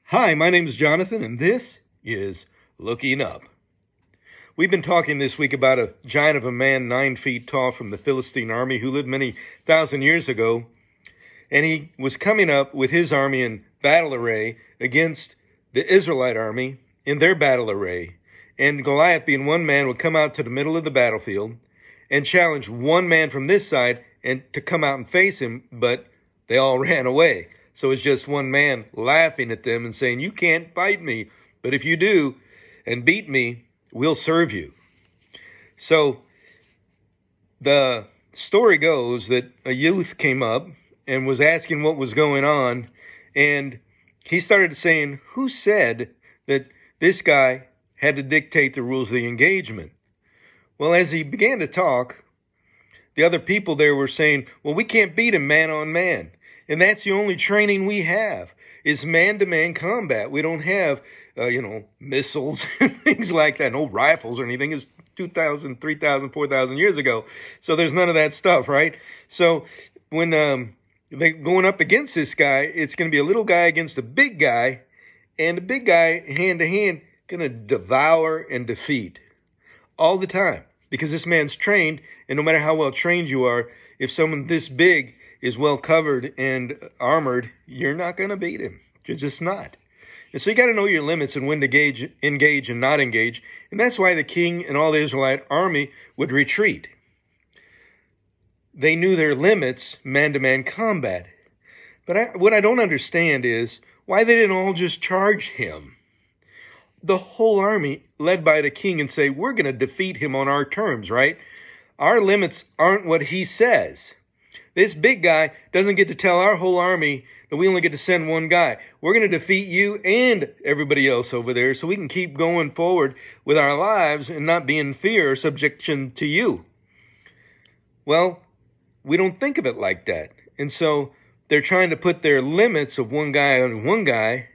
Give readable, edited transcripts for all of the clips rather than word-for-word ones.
Hi, my name is Jonathan, and this is Looking Up. We've been talking this week about a giant of a man 9 feet tall from the Philistine army who lived many thousand years ago, and he was coming up with his army in battle array against the Israelite army in their battle array. And Goliath, being one man, would come out to the middle of the battlefield and challenge one man from this side and to come out and face him, but they all ran away. So it's just one man laughing at them and saying, "You can't fight me, but if you do and beat me, we'll serve you." So the story goes that a youth came up and was asking what was going on, and he started saying, "Who said that this guy had to dictate the rules of the engagement?" Well, as he began to talk, the other people there were saying, "Well, we can't beat him man on man. And that's the only training we have is man-to-man combat. We don't have, missiles and things like that. No rifles or anything. It's 2,000, 3,000, 4,000 years ago. So there's none of that stuff, right? So when they're going up against this guy, it's going to be a little guy against a big guy. And the big guy, hand-to-hand, going to devour and defeat all the time. Because this man's trained, and no matter how well trained you are, if someone this big is well covered and armored, you're not going to beat him. You're just not. And so you got to know your limits and when to engage and not engage. And that's why the king and all the Israelite army would retreat. They knew their limits, man-to-man combat. But what I don't understand is why they didn't all just charge him. The whole army led by the king and say, "We're going to defeat him on our terms," right? Our limits aren't what he says. This big guy doesn't get to tell our whole army that we only get to send one guy. We're going to defeat you and everybody else over there so we can keep going forward with our lives and not be in fear or subjection to you. Well, we don't think of it like that. And so they're trying to put their limits of one guy on one guy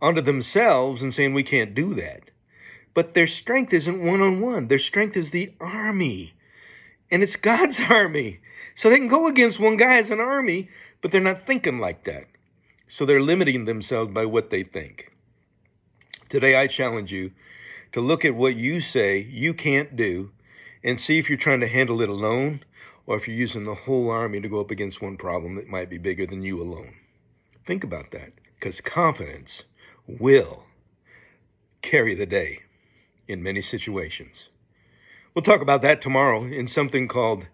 onto themselves and saying we can't do that. But their strength isn't one-on-one. Their strength is the army. And it's God's army. So they can go against one guy as an army, but they're not thinking like that. So they're limiting themselves by what they think. Today I challenge you to look at what you say you can't do and see if you're trying to handle it alone or if you're using the whole army to go up against one problem that might be bigger than you alone. Think about that, because confidence will carry the day in many situations. We'll talk about that tomorrow in something called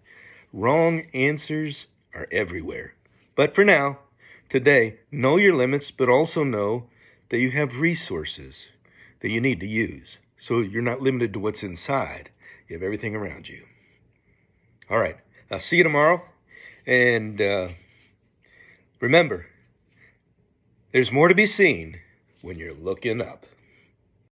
Wrong Answers Are Everywhere. But for now, today, know your limits, but also know that you have resources that you need to use. So you're not limited to what's inside. You have everything around you. All right, I'll see you tomorrow. And remember, there's more to be seen when you're looking up.